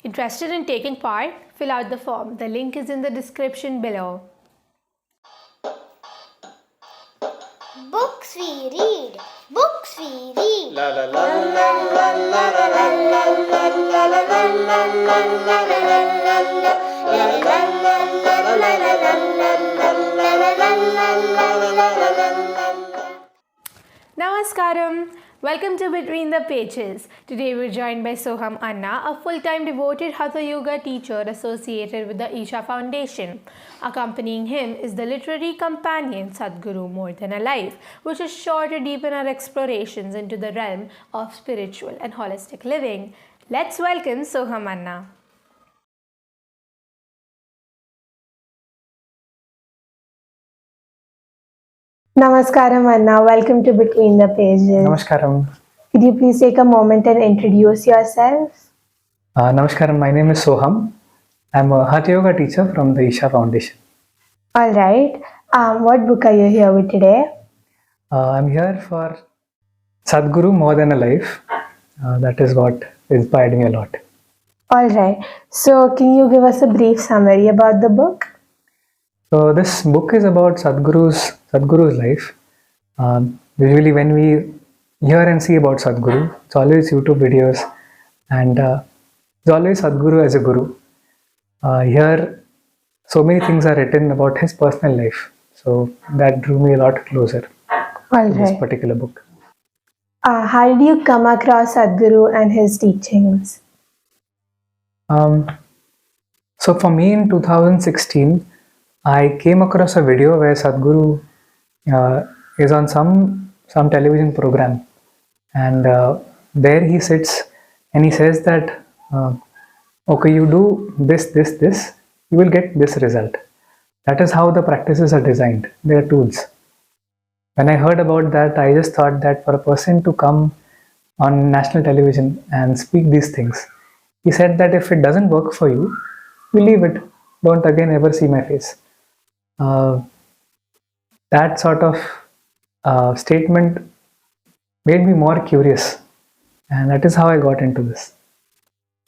Interested in taking part? Fill out the form. The link is in the description below. Books we read. Books we read. La la la la la la la Namaskaram. Welcome to Between the Pages. Today we're joined by Soham Anna, a full-time devoted Hatha Yoga teacher associated with the Isha Foundation. Accompanying him is the literary companion Sadhguru More Than a Life, which is sure to deepen our explorations into the realm of spiritual and holistic living. Let's welcome Soham Anna. Namaskaram Anna, welcome to Between the Pages. Namaskaram. Could you please take a moment and introduce yourself? Namaskaram, my name is Soham. I'm a Hatha Yoga teacher from the Isha Foundation. Alright, what book are you here with today? I'm here for Sadhguru More Than a Life. That is what inspired me a lot. Alright, so can you give us a brief summary about the book? So this book is about Sadhguru's life. Usually when we hear and see about Sadhguru, it's always YouTube videos and it's always Sadhguru as a guru. Here so many things are written about his personal life. So that drew me a lot closer to this particular book. How did you come across Sadhguru and his teachings? So for me in 2016, I came across a video where Sadhguru is on some television program, and there he sits and he says that okay, you do this, you will get this result. That is how the practices are designed. They are tools. When I heard about that, I just thought that for a person to come on national television and speak these things, he said that if it doesn't work for you, you leave it. Don't again ever see my face. That sort of statement made me more curious, and that is how I got into this.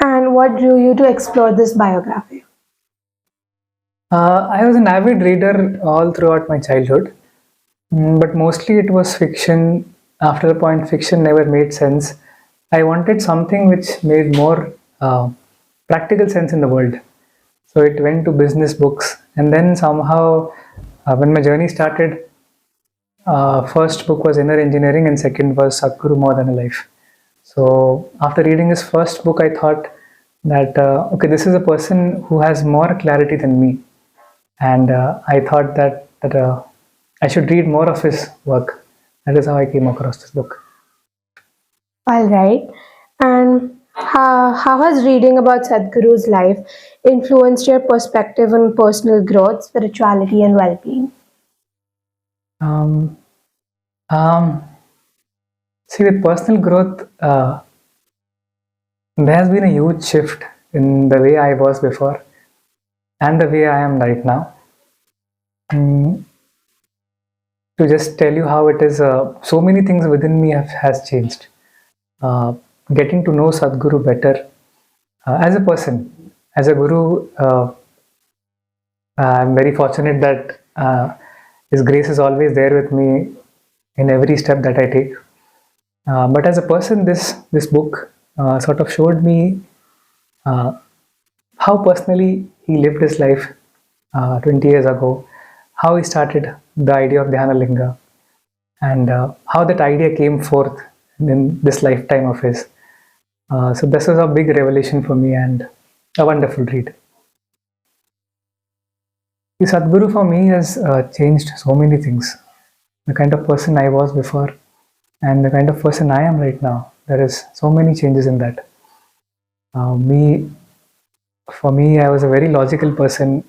And what drew you to explore this biography? I was an avid reader all throughout my childhood, but mostly it was fiction. After a point, fiction never made sense. I wanted something which made more practical sense in the world. So it went to business books, and then somehow when my journey started, first book was Inner Engineering and second was Sadhguru More Than a Life. So after reading his first book, I thought that okay, this is a person who has more clarity than me, and I thought that I should read more of his work. That is how I came across this book. Alright, and how has reading about Sadhguru's life influenced your perspective on personal growth, spirituality, and well-being? See, with personal growth, there has been a huge shift in the way I was before and the way I am right now. To just tell you how it is, so many things within me has changed. Getting to know Sadhguru better as a person, as a guru, I'm very fortunate that his grace is always there with me in every step that I take. But as a person, this book sort of showed me how personally he lived his life 20 years ago, how he started the idea of Dhyana Linga, and how that idea came forth in this lifetime of his. So this was a big revelation for me and a wonderful read. The Sadhguru for me has changed so many things. The kind of person I was before and the kind of person I am right now. There is so many changes in that. For me, I was a very logical person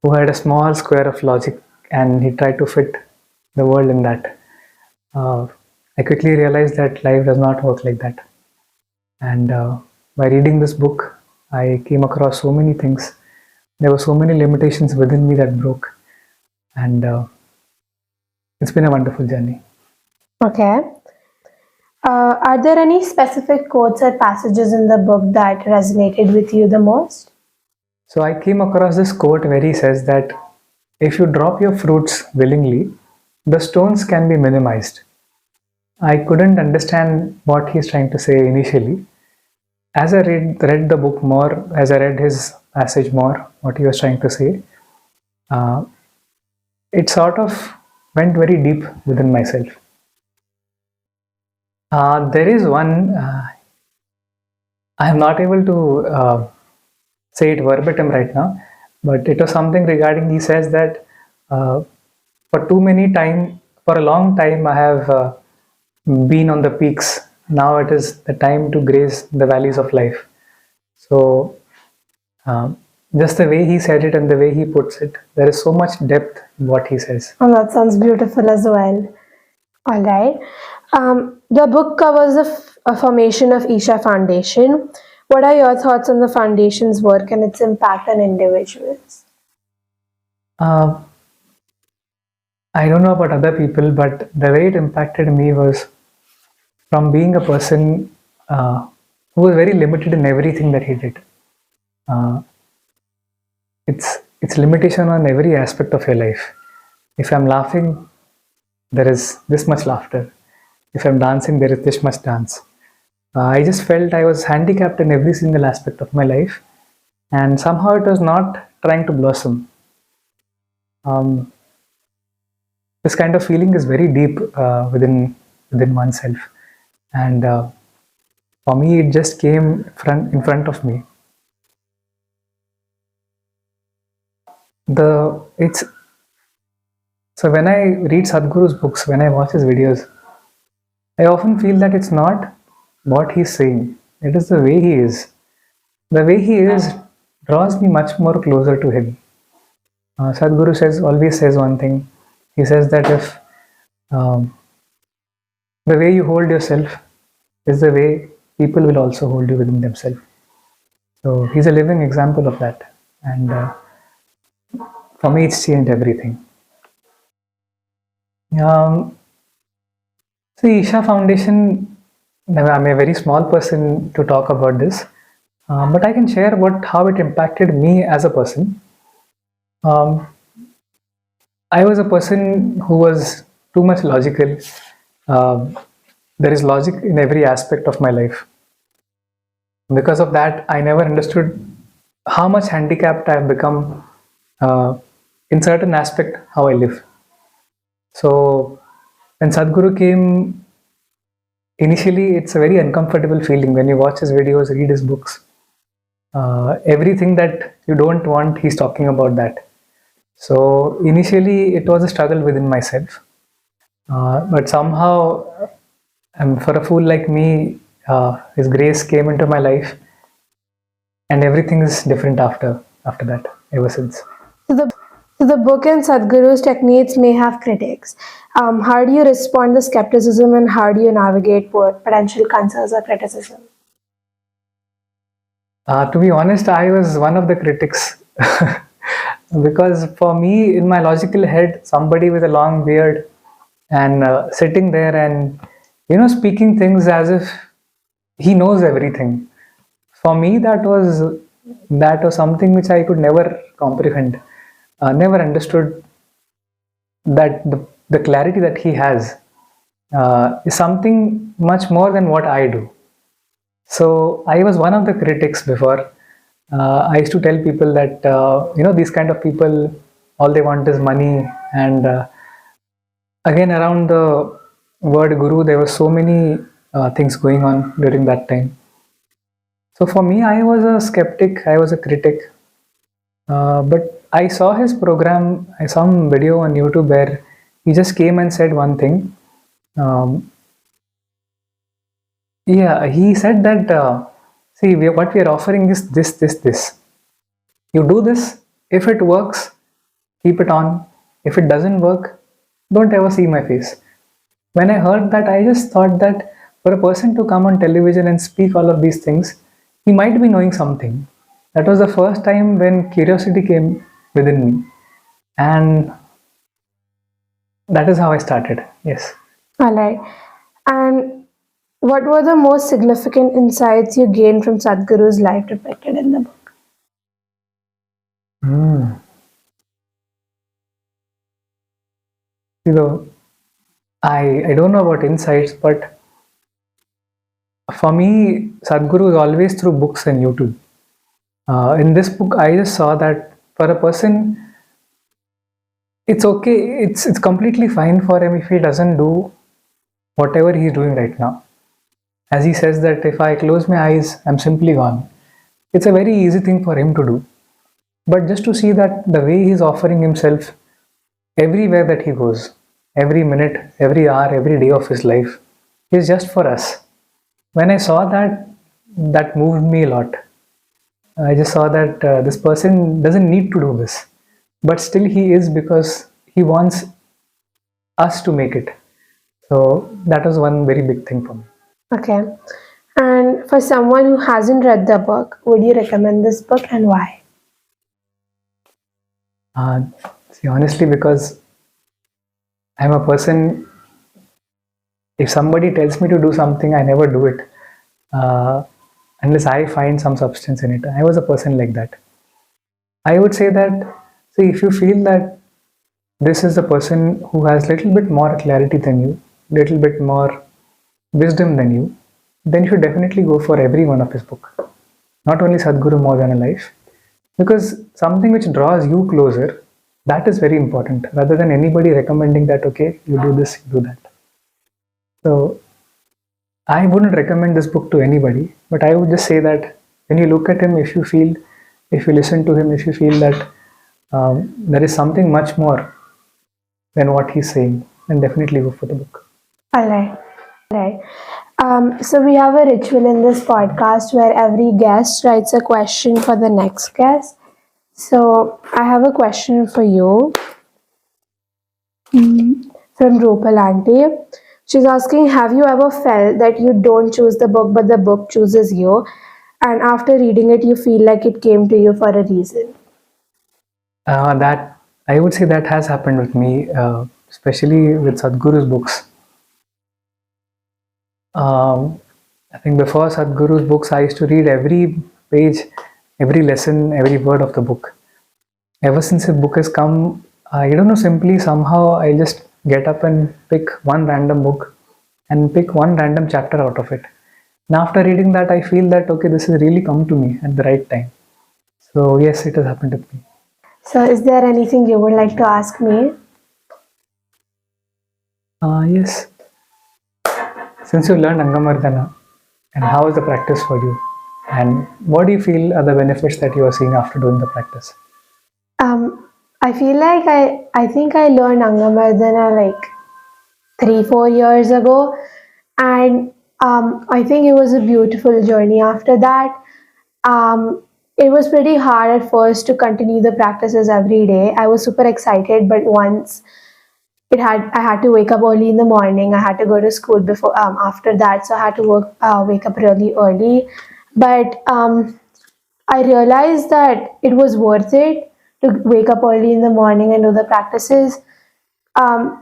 who had a small square of logic, and he tried to fit the world in that. I quickly realized that life does not work like that. And by reading this book, I came across so many things. There were so many limitations within me that broke. And it's been a wonderful journey. Okay. Are there any specific quotes or passages in the book that resonated with you the most? So I came across this quote where he says that if you drop your fruits willingly, the stones can be minimized. I couldn't understand what he's trying to say initially. As I read the book more, as I read his passage more, what he was trying to say, uh, it sort of went very deep within myself. There is one, I am not able to say it verbatim right now, but it was something regarding, he says that uh, for a long time, I have been on the peaks. Now it is the time to graze the valleys of life. So, um, just the way he said it and the way he puts it, there is so much depth in what he says. Oh, that sounds beautiful as well. All right. The book covers a formation of Isha Foundation. What are your thoughts on the foundation's work and its impact on individuals? Uh, I don't know about other people, but the way it impacted me was from being a person who was very limited in everything that he did. Uh, it's limitation on every aspect of your life. If I'm laughing, there is this much laughter. If I'm dancing, there is this much dance. I just felt I was handicapped in every single aspect of my life, and somehow it was not trying to blossom. Um, this kind of feeling is very deep within oneself, and for me, it just came in front of me. It's so when I read Sadhguru's books, when I watch his videos, I often feel that it's not what he's saying; it is the way he is. The way he is draws me much more closer to him. Sadhguru always says one thing. He says that if um, the way you hold yourself is the way people will also hold you within themselves. So he's a living example of that, and for me, it's changed everything. Um, See, Isha Foundation, I'm a very small person to talk about this, but I can share how it impacted me as a person. Um, I was a person who was too much logical. Um there is logic in every aspect of my life. Because of that, I never understood how much handicapped I have become in certain aspect how I live. So when Sadhguru came, initially it's a very uncomfortable feeling when you watch his videos, read his books. Everything that you don't want, he's talking about that. So initially it was a struggle within myself. But somehow, for a fool like me, his grace came into my life, and everything is different after that, ever since. So the book and Sadhguru's techniques may have critics. How do you respond to skepticism and how do you navigate potential concerns or criticism? To be honest, I was one of the critics because for me, in my logical head, somebody with a long beard and sitting there and speaking things as if he knows everything. For me, that was something which I could never comprehend, never understood that the clarity that he has is something much more than what I do. So I was one of the critics before. I used to tell people that these kind of people, all they want is money. And again, around the word guru, there were so many things going on during that time. So for me, I was a skeptic. I was a critic. But I saw his program. I saw some video on YouTube where he just came and said one thing. Um, yeah, he said that. See, what we are offering is this. You do this. If it works, keep it on. If it doesn't work, don't ever see my face. When I heard that, I just thought that for a person to come on television and speak all of these things, he might be knowing something. That was the first time when curiosity came within me. And that is how I started. Yes. All right. And What were the most significant insights you gained from Sadhguru's life depicted in the book? You know, I don't know about insights, but for me, Sadhguru is always through books and YouTube. In this book, I just saw that for a person, it's okay. It's completely fine for him if he doesn't do whatever he's doing right now. As he says that if I close my eyes, I'm simply gone. It's a very easy thing for him to do. But just to see that the way he's offering himself everywhere that he goes, every minute, every hour, every day of his life, is just for us. When I saw that, that moved me a lot. I just saw that this person doesn't need to do this, but still he is because he wants us to make it. So that was one very big thing for me. Okay. And for someone who hasn't read the book, would you recommend this book and why? See, honestly, because I'm a person, if somebody tells me to do something, I never do it unless I find some substance in it. I was a person like that. I would say that, see, if you feel that this is the person who has little bit more clarity than you, little bit more wisdom than you, then you should definitely go for every one of his book. Not only Sadhguru More Than a Life, because something which draws you closer, that is very important, rather than anybody recommending that, okay, you do this, you do that. So I wouldn't recommend this book to anybody, but I would just say that when you look at him, if you listen to him, if you feel that there is something much more than what he's saying, then definitely go for the book. All right. So we have a ritual in this podcast where every guest writes a question for the next guest. So I have a question for you from Rupal Auntie. She's asking, have you ever felt that you don't choose the book but the book chooses you? And after reading it, you feel like it came to you for a reason? That I would say that has happened with me, especially with Sadhguru's books. I think before Sadhguru's books, I used to read every page, every lesson, every word of the book. Ever since the book has come, I don't know, simply somehow I just get up and pick one random book and pick one random chapter out of it. And after reading that, I feel that, okay, this has really come to me at the right time. So yes, it has happened with me. So is there anything you would like to ask me? Yes. Since you learned Angamardana, and how is the practice for you? And what do you feel are the benefits that you are seeing after doing the practice? I feel like I think I learned Angamardana like 3-4 years ago, and I think it was a beautiful journey after that. It was pretty hard at first to continue the practices every day. I was super excited, but once I had to wake up early in the morning. I had to go to school before after that, so I had to wake up really early. But I realized that it was worth it to wake up early in the morning and do the practices,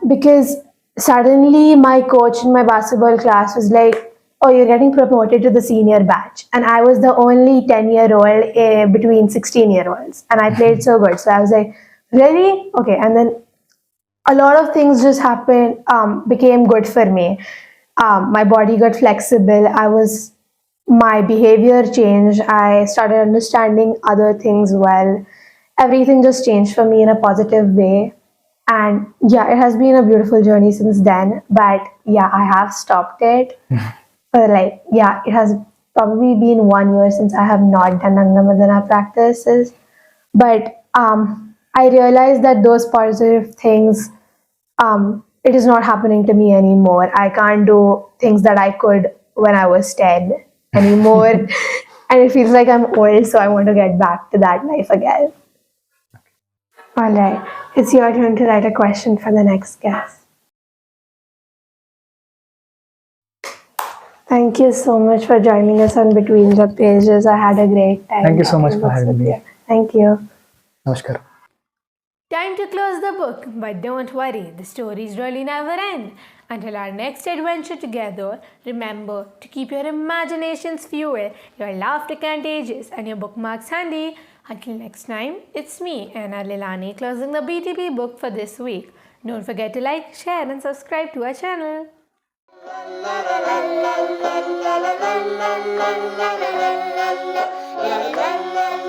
because suddenly my coach in my basketball class was like, "Oh, you're getting promoted to the senior batch," and I was the only 10-year-old between 16-year-olds, and I played so good. So I was like, "Really? Okay." And then a lot of things just happened, became good for me. My body got flexible. My behavior changed. I started understanding other things well. Everything just changed for me in a positive way. And yeah, it has been a beautiful journey since then. But yeah, I have stopped it. It has probably been 1 year since I have not done Angamadana practices. But I realized that those positive things, it is not happening to me anymore. I can't do things that I could when I was 10 anymore. And it feels like I'm old, so I want to get back to that life again. All right, it's your turn to write a question for the next guest. Thank you so much for joining us on Between the Pages. I had a great time. Thank you so much for having me. Thank you. Namaskar. Time to close the book, but don't worry, the stories really never end. Until our next adventure together, remember to keep your imaginations fuel, your laughter contagious, and your bookmarks handy. Until next time, it's me, Anna Lilani, closing the BTB book for this week. Don't forget to like, share, and subscribe to our channel. La la la la la la la la la la la la la la la la la